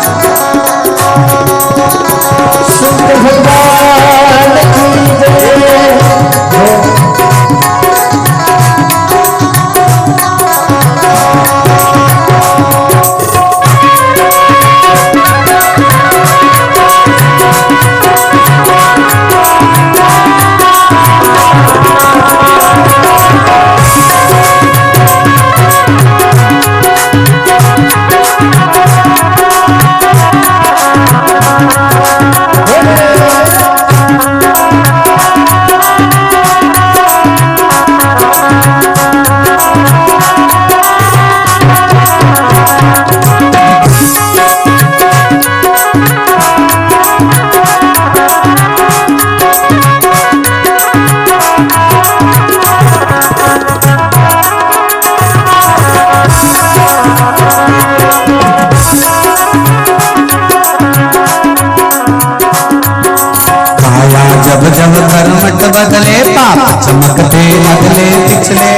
जब कर्मठ बदले पाप चमकते अगले पिछले,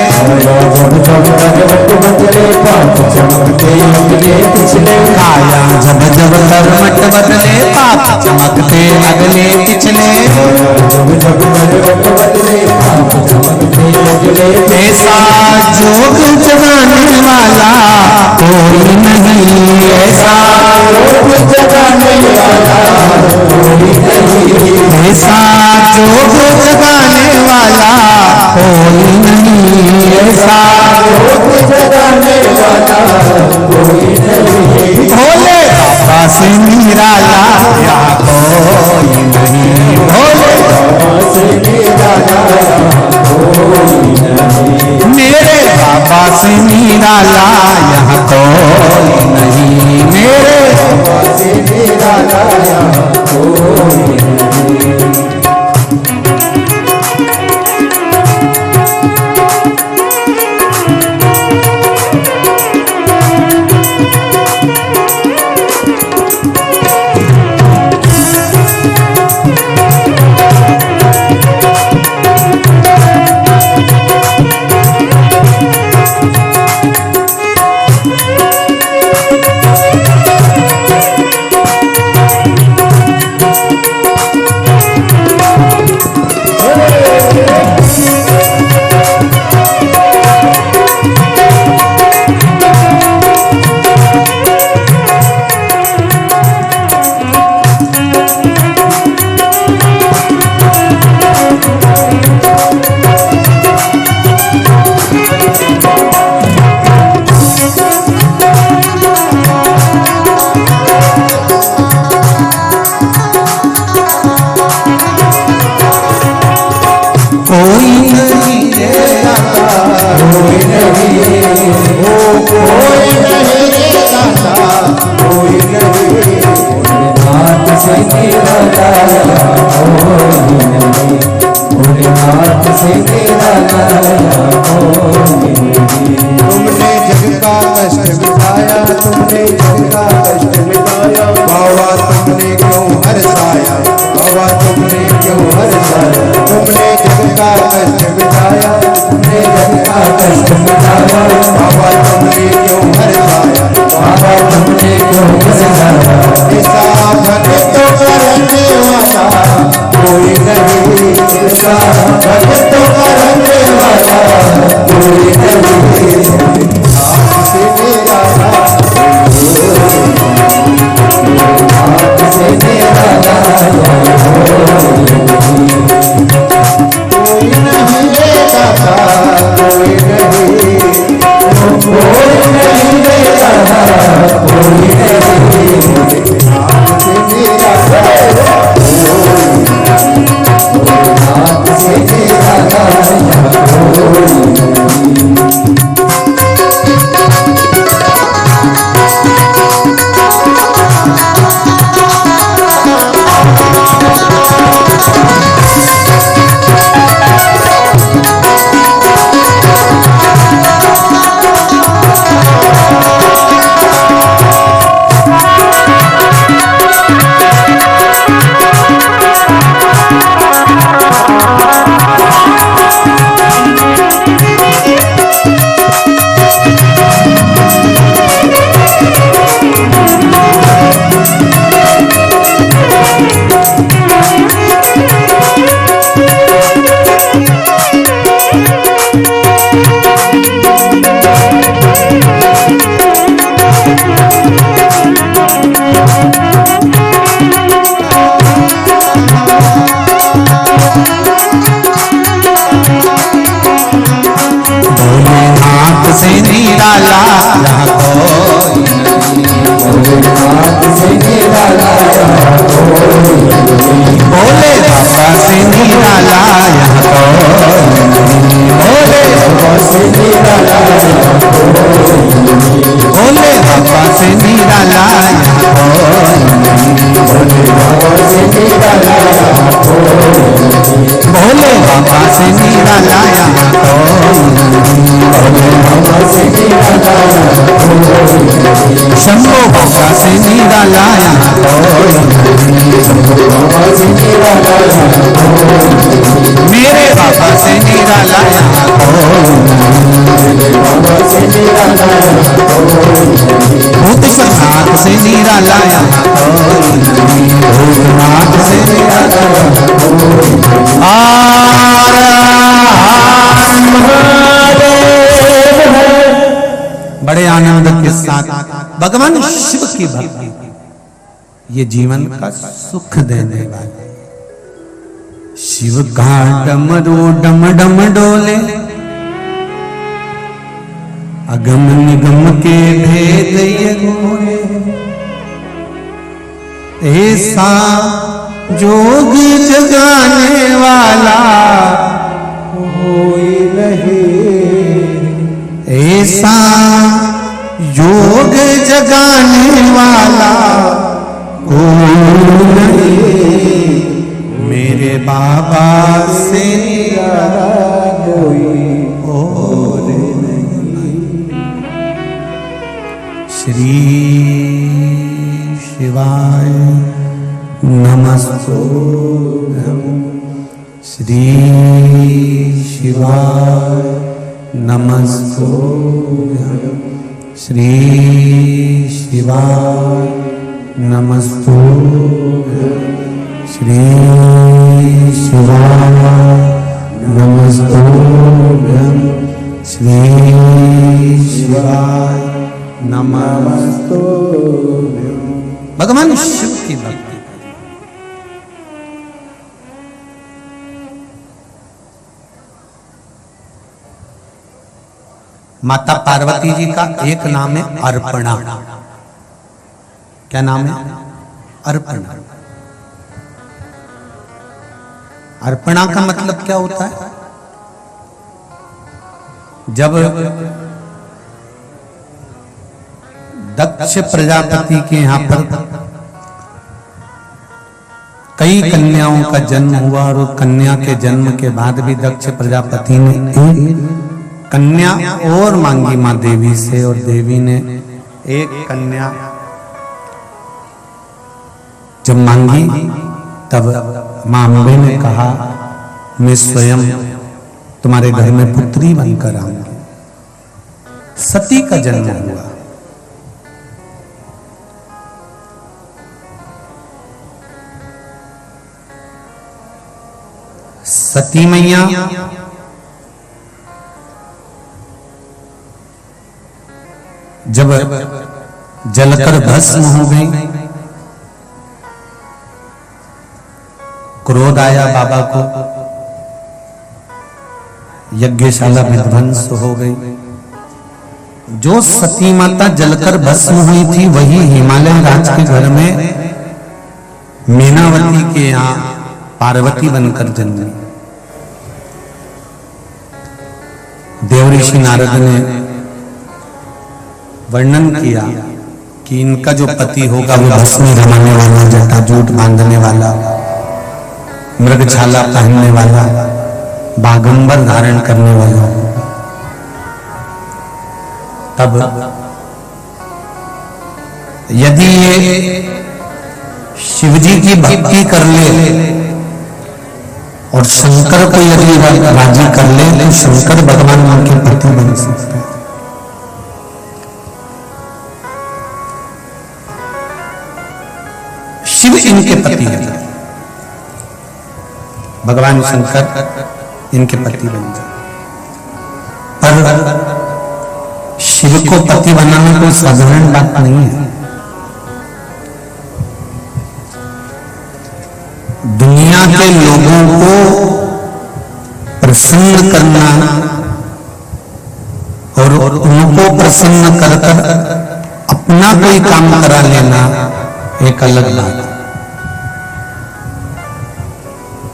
जब कर्मठ बदले पाप चमकते अगले पिछले, काया जब जब कर्मठ बदले पाप चमकते अगले पिछले, जब कर्मठ बदले पाप चमकते अगले, ऐसा जोग जगाने वाला कोई नहीं ऐसा, जोग जगाने वाला कोई नहीं ऐसा, जोग जगाने वाला कोई नहीं ऐसा, जोग जगाने वाला कोई नहीं, भोले बाबा से निराला यहाँ कोई नहीं, भोले बाबा से निराला कोई नहीं, मेरे बाबा से निराला यहाँ कोई नहीं, मेरे बाबा से निराला यहाँ कोई नहीं। भोलेनाथ से निराला यहाँ कोई भोलेनाथ से निराला भोले बाबा से निराला यहाँ भोले बाबा से निराला भोले बाबा से निराला भोले बाबा से निराला भोले बाबा से निराला शंभो बाबा से निराला मेरे बाबा से निराला भूतनाथ से निराला भूतनाथ से निराला बड़े आनंद के साथ भगवान शिव की भक्ति ये जीवन का सुख देने वाले शिव का डमरू डम डम डोले अगम निगम के भेद ये गोले ऐसा जोग जगाने वाला कोई नहीं ऐसा योग जगाने वाला कोई नहीं मेरे बाबा से कोई और नहीं। श्री शिवाय नमस्तुभ्यं श्री शिवाय नमस्तुभ्यं श्री शिवाय नमस्तुभ्यं श्री शिवाय नमस्तुभ्यं श्री शिवाय नमस्तुभ्यं। भगवान शिव की भक्ति माता पार्वती जी का एक नाम है अर्पणा। क्या नाम है? अर्पणा। अर्पणा का मतलब क्या होता है? जब दक्ष प्रजापति के यहां पर कई कन्याओं का जन्म हुआ और कन्या के जन्म के बाद भी दक्ष प्रजापति ने कन्या और मांगी मां देवी से और देवी ने एक कन्या जब मांगी तब मां अम्बे ने कहा मैं स्वयं तुम्हारे घर में पुत्री बनकर आऊंगी। सती का जन्म हुआ। सती मैया जब जलकर भस्म हो गई, क्रोध आया बाबा को, यज्ञशाला विध्वंस हो गई। जो सती माता जलकर भस्म हुई थी वही हिमालय राज के घर में मीनावती के यहाँ पार्वती बनकर जन्मी। देवऋषि नारद ने वर्णन किया कि इनका जो पति होगा वो भस्म रमाने वाला, जटाजूट बांधने वाला, मृगछाला पहनने वाला, बागंबर धारण करने वाला। तब यदि ये शिवजी की भक्ति कर ले और शंकर को यदि राजी कर ले तो शंकर भगवान उनके पति बन सकते हैं। शिव इनके पति है, भगवान शंकर इनके पति बन जाए। पर शिव को पति बनाना कोई साधारण बात नहीं है। दुनिया के लोगों को प्रसन्न करना और उनको प्रसन्न कर कर अपना कोई काम करा लेना एक अलग बात है।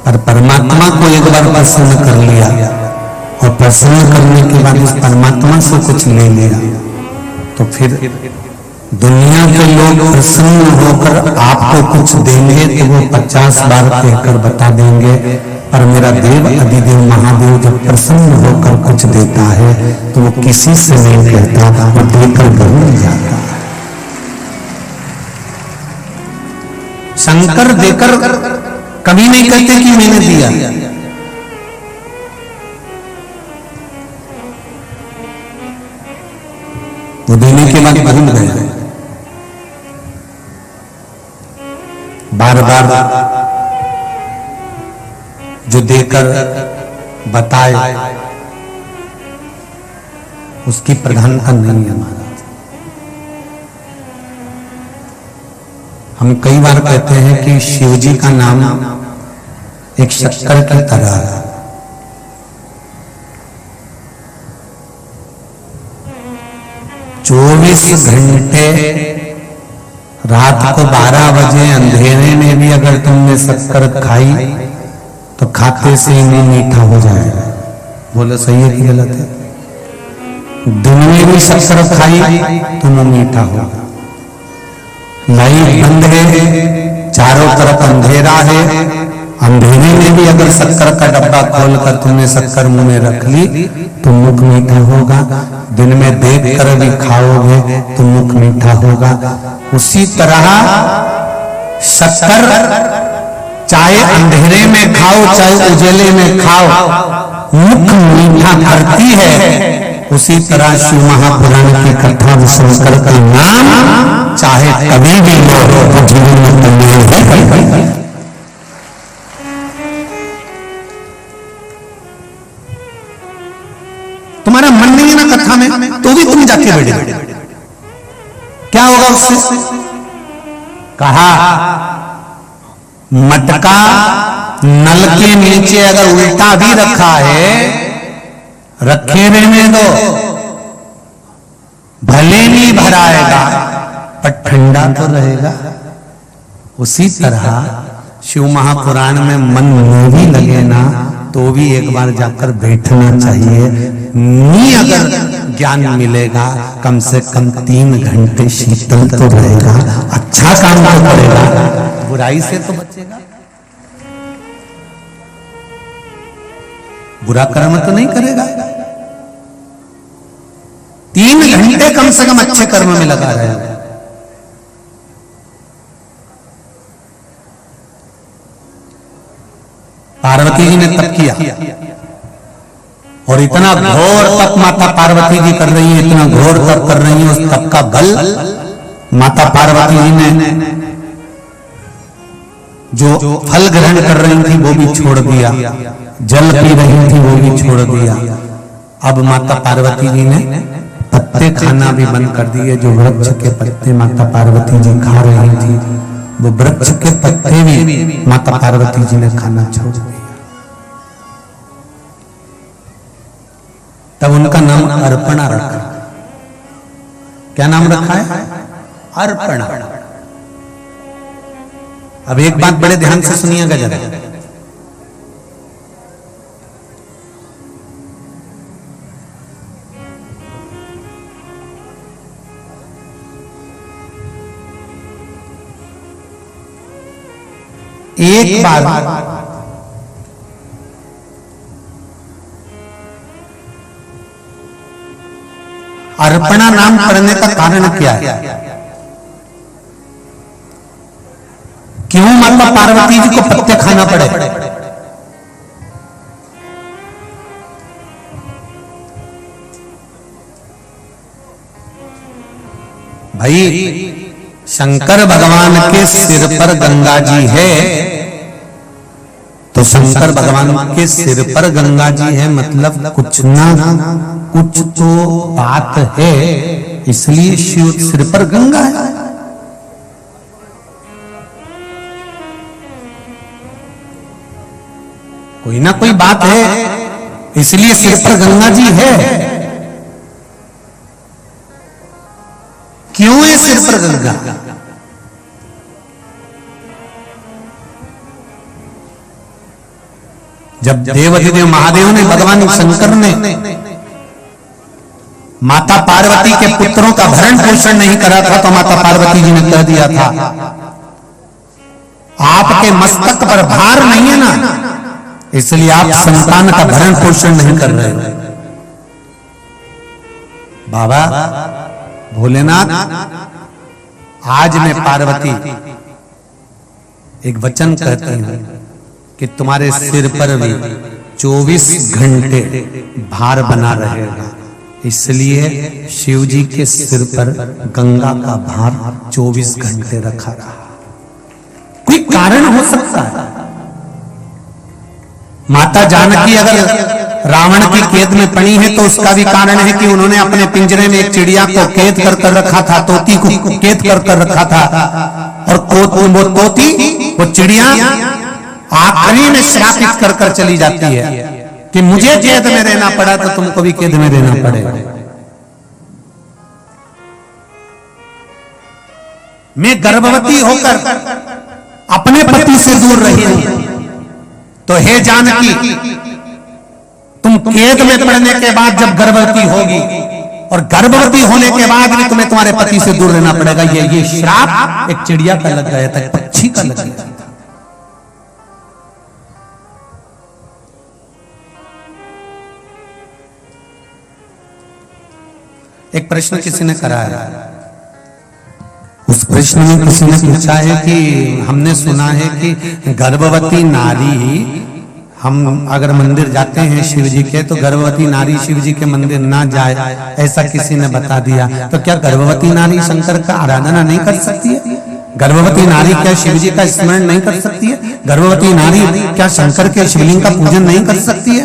पर परमात्मा को एक बार प्रसन्न कर लिया और प्रसन्न करने के बाद उस परमात्मा से कुछ ले लिया तो फिर दुनिया के लोग प्रसन्न होकर आपको कुछ देंगे तो वो 50 बार कहकर बता देंगे, पर मेरा देव अधिदेव महादेव जब प्रसन्न होकर कुछ देता है तो वो किसी से नहीं कहता, वो देकर भूल जाता है। शंकर देकर कभी नहीं कहते कि मैंने दिया, वो देने के बाद भूल गए। बार बार जो देकर बताए उसकी प्रधानता नहीं है हमारा। हम कई बार कहते हैं कि शिव जी का नाम एक शक्कर की तरह है। चौबीस घंटे रात को 12 बजे अंधेरे में भी अगर तुमने शक्कर खाई तो खाते से ही मुंह मीठा हो जाएगा। बोलो सही है कि गलत है? दिन में भी शक्कर खाई तो मुंह मीठा होगा। लाइट बंद है, चारों तरफ अंधेरा है, अंधेरे में भी अगर शक्कर का डब्बा खोलकर तुमने शक्कर मुंह में रख ली तो मुख मीठा होगा। दिन में देख कर भी खाओगे तो मुख मीठा होगा। उसी तरह शक्कर चाहे अंधेरे में खाओ चाहे उजाले में खाओ, मुख मीठा करती है। उसी तरह शिव महापुराण की कथा शंकर का नाम चाहे कभी भी लो तो जीवन में तंदुरुस्त है। तुम्हारा मन नहीं है ना कथा में तो भी तुम जाके बैठे, क्या होगा उससे? कहा मटका नल के नीचे अगर उल्टा भी रखा है रखे रहने दो, भले नहीं भराएगा पर ठंडा तो रहेगा। उसी तरह शिव महापुराण में मन नहीं भी लगे ना तो भी एक बार जाकर बैठना चाहिए। नहीं अगर ज्ञान मिलेगा कम से कम 3 घंटे शीतल तो रहेगा, अच्छा काम तो करेगा, बुराई से तो बचेगा। बुरा कर्म तो नहीं करेगा। 3 घंटे कम से कम अच्छे कर्म में लगा रहेगा। पार्वती जी ने तप किया और इतना घोर तप माता पार्वती जी कर रही है, इतना घोर तप कर रही है। उस तप का बल माता पार्वती जी ने जो फल ग्रहण कर रही थी वो भी छोड़ दिया, जल पी रही थी वो भी छोड़ दिया। अब माता पार्वती जी ने पत्ते खाना भी बंद कर दिए। जो वृक्ष के पत्ते माता पार्वती जी खा रही थी वो वृक्ष के पत्ते भी माता पार्वती जी ने खाना छोड़ दिया। तब उनका नाम अर्पणा रखा। क्या नाम रखा है? अर्पणा। अब एक बात बड़े ध्यान से सुनिएगा जरा। एक बार अर्पणा नाम पढ़ने का कारण क्या है? क्यों माता पार्वती जी को पत्ते खाना पड़े? भाई शंकर भगवान के सिर पर गंगा जी है तो शंकर भगवान के सिर पर गंगा जी है, मतलब कुछ ना कुछ तो बात है, इसलिए शिव सिर पर गंगा है। कोई ना कोई बात है, इसलिए सिर पर गंगा जी है। क्यों है सिर पर गंगा? जब देवाधिदेव महादेव ने, भगवान शंकर ने माता पार्वती के पुत्रों का भरण पोषण नहीं करा था, तो माता पार्वती जी ने कह दिया था, आपके मस्तक पर भार नहीं है ना, इसलिए आप संतान का भरण पोषण नहीं कर रहे हो। बाबा भोलेनाथ, आज मैं पार्वती एक वचन कहती हूं कि तुम्हारे सिर पर भी 24 घंटे भार बना रहेगा, इसलिए शिव जी के सिर पर गंगा का भार 24 घंटे रखा रहा। कोई कारण हो सकता है। माता जानकी अगर रावण की कैद में पड़ी है तो उसका भी कारण है कि उन्होंने अपने पिंजरे में एक चिड़िया को कैद कर रखा था, तोती को कैद कर रखा था, और वो तोती, वो चिड़िया आखिरी में श्रापित कर चली जाती है कि मुझे कैद में रहना पड़ा तो तुमको भी कैद में रहना पड़ेगा। मैं गर्भवती होकर अपने पति से दूर रही हूं, तो हे जानकी, तुम कैद में पड़ने के बाद जब गर्भवती होगी और गर्भवती होने के बाद भी तुम्हें तुम्हारे पति से दूर रहना पड़ेगा। ये श्राप एक चिड़िया का लग गया था, पक्षी का लग गया था। एक प्रश्न किसी ने करा है, उस प्रश्न में किसी ने पूछा है कि हमने सुना है कि गर्भवती नारी, हम अगर मंदिर जाते हैं शिव जी के, तो गर्भवती नारी शिव जी के मंदिर ना जाए, ऐसा किसी ने बता दिया। तो क्या गर्भवती नारी शंकर का आराधना नहीं कर सकती है? गर्भवती नारी क्या शिव जी का स्मरण नहीं कर सकती है? गर्भवती नारी क्या शंकर के शिवलिंग का पूजन नहीं कर सकती है?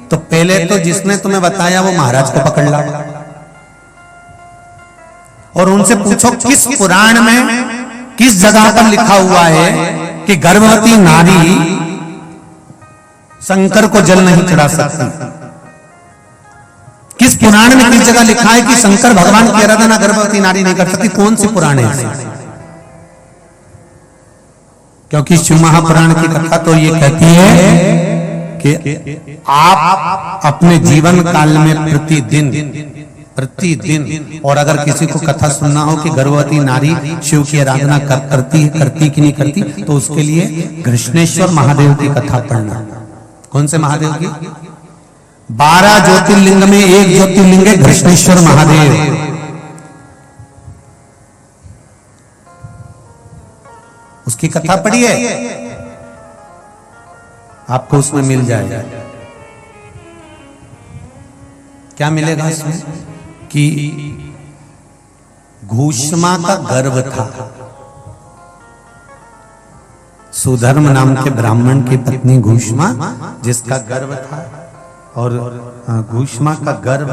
तो पहले तो जिसने तुम्हें बताया वो महाराज को पकड़ ला और उनसे पूछो किस पुराण में, किस जगह पर लिखा हुआ है कि गर्भवती नारी शंकर को जल नहीं चढ़ा सकती। किस पुराण में किस जगह लिखा है कि शंकर भगवान की आराधना गर्भवती नारी नहीं कर सकती? कौन सी पुराण है? क्योंकि शिव महापुराण की कथा तो ये कहती है कि आप अपने जीवन काल में प्रतिदिन, और अगर किसी को कथा सुनना हो कि गर्भवती नारी शिव की आराधना करती कि नहीं करती, तो उसके लिए कृष्णेश्वर महादेव की कथा पढ़ना। कौन से महादेव की? 12 ज्योतिर्लिंग में एक ज्योतिर्लिंग है कृष्णेश्वर महादेव। उसकी कथा पढ़िए, आपको उसमें मिल जाएगा। क्या मिलेगा इसमें? कि घूष्मा का गर्भ था, सुधर्म नाम के ब्राह्मण की पत्नी घूष्मा, जिसका गर्भ था, और घूष्मा का गर्भ,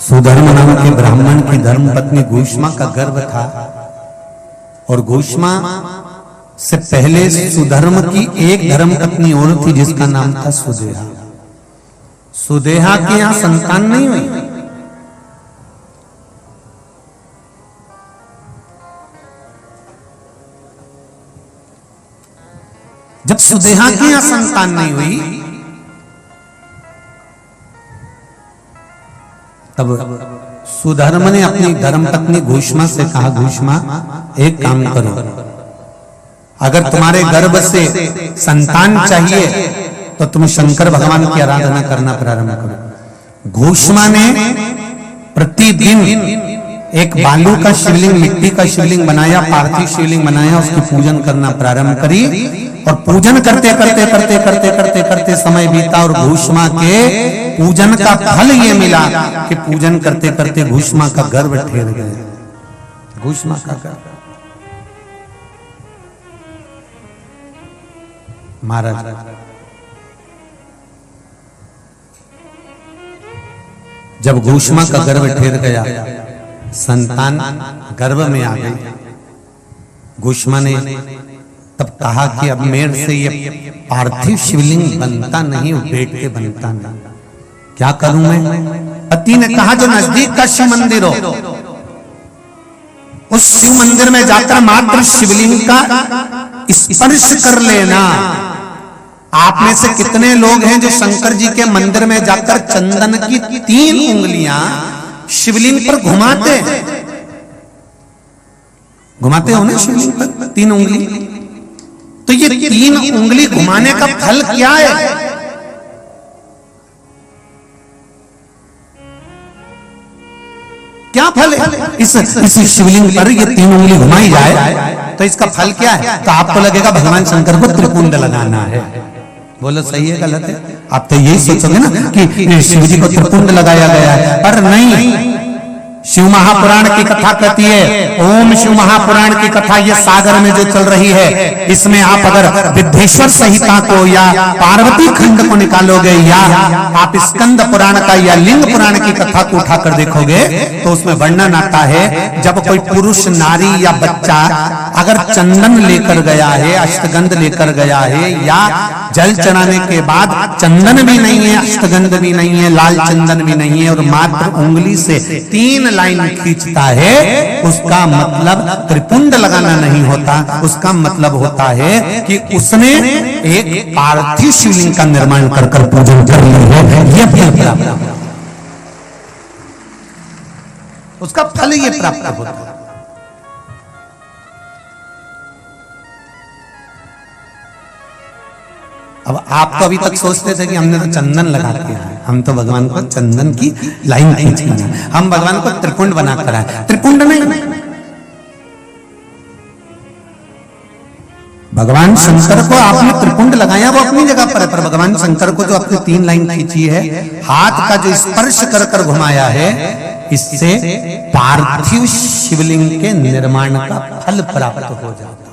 सुधर्म नाम के ब्राह्मण की धर्म पत्नी घूष्मा का गर्भ था, और घूष्मा से पहले सुधर्म की एक धर्म पत्नी और थी जिसका नाम था सुदेहा। सुदेहा के यहां संतान नहीं हुई। जब सुदेहा के यहां संतान नहीं हुई, तब सुधर्म ने अपनी धर्मपत्नी घूष्मा से कहा, घूष्मा एक काम करो, अगर तुम्हारे गर्भ से संतान चाहिए तो तुम शंकर भगवान की आराधना करना प्रारंभ करो। घूष्मा ने प्रतिदिन एक बालू का शिवलिंग, मिट्टी का शिवलिंग बनाया, पार्थिव शिवलिंग बनाया, उसकी पूजन करना प्रारंभ करी, और पूजन करते करते करते करते करते करते समय बीता, और घूष्मा के पूजन का फल ये मिला कि पूजन करते करते घूष्मा का गर्भ ठहर गया। घूष्मा का गर्भ महाराज जब घूष्मा का गर्भ ठेर गया, संतान गर्भ में आ गई, घूष्मा ने तब कहा कि अब मेरे से ये पार्थिव शिवलिंग बनता नहीं, बेट के बनता नहीं, क्या करूं मैं? पति ने कहा जो नजदीक का शिव मंदिर हो, उस शिव मंदिर में जाकर मात्र शिवलिंग का स्पर्श कर लेना। आप में से कितने लोग हैं जो शंकर जी के मंदिर में जाकर चंदन की 3 उंगलियां शिवलिंग पर घुमाते हैं? घुमाते हो ना शिवलिंग पर 3 उंगली? तो ये 3 उंगली घुमाने का फल क्या है? क्या फल है? इस शिवलिंग पर ये 3 उंगली घुमाई जाए तो इसका फल क्या है? तो आपको लगेगा भगवान शंकर को त्रिपुंड लगाना है। बोलो सही है गलत है? आप तो यही सोचोगे ना कि शिव जी को त्रिपुंड लगाया गया है, पर नहीं। शिव महापुराण की कथा कहती है, ओम शिव महापुराण की कथा ये सागर में जो चल रही है, इसमें आप अगर विद्धेश्वर संहिता को या पार्वती खंड को निकालोगे या आप स्कंद पुराण का या लिंग पुराण की कथा को उठाकर देखोगे तो उसमें वर्णन आता है जब कोई पुरुष, नारी या बच्चा अगर चंदन लेकर गया है, अष्टगंध लेकर गया है या जल चढ़ाने के बाद चंदन भी नहीं है, अष्टगंध भी नहीं है, लाल चंदन भी नहीं है और मात्र उंगली से 3 लाइन खींचता है, उसका मतलब त्रिपुंड लगाना नहीं होता। उसका मतलब होता है कि उसने एक पार्थिव शिवलिंग का निर्माण कर पूजन कर ली है। यह फल प्राप्त, उसका फल ये प्राप्त होता है। अब आप तो अभी तक सोचते थे कि हमने तो चंदन लगा के आए, हम तो भगवान को चंदन की लाइन खींच के आए, हम भगवान को त्रिपुंड बना कर आए। त्रिपुंड नहीं, भगवान शंकर को आपने त्रिपुंड लगाया वो अपनी जगह पर है, पर भगवान शंकर को जो आपने 3 लाइन खींची है, हाथ का जो स्पर्श कर कर घुमाया है, इससे पार्थिव शिवलिंग के निर्माण का फल प्राप्त हो जाता है।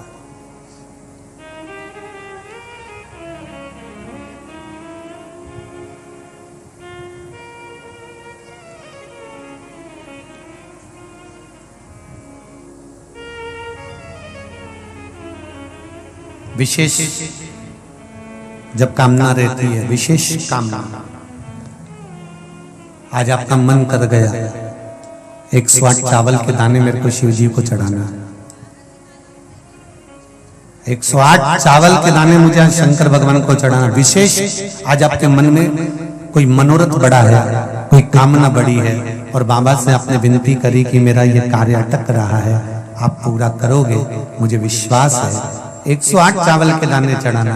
विशेष जब कामना रहती है, विशेष कामना, आज आपका मन कर गया 108 चावल के दाने मेरे को शिव जी को चढ़ाना, 108 चावल के दाने मुझे शंकर भगवान को चढ़ाना। विशेष आज आपके मन में कोई मनोरथ बड़ा है, कोई कामना बड़ी है और बाबा से आपने विनती करी कि मेरा ये कार्य अटक रहा है, आप पूरा करोगे, मुझे विश्वास है। 108 चावल के दाने चढ़ाना।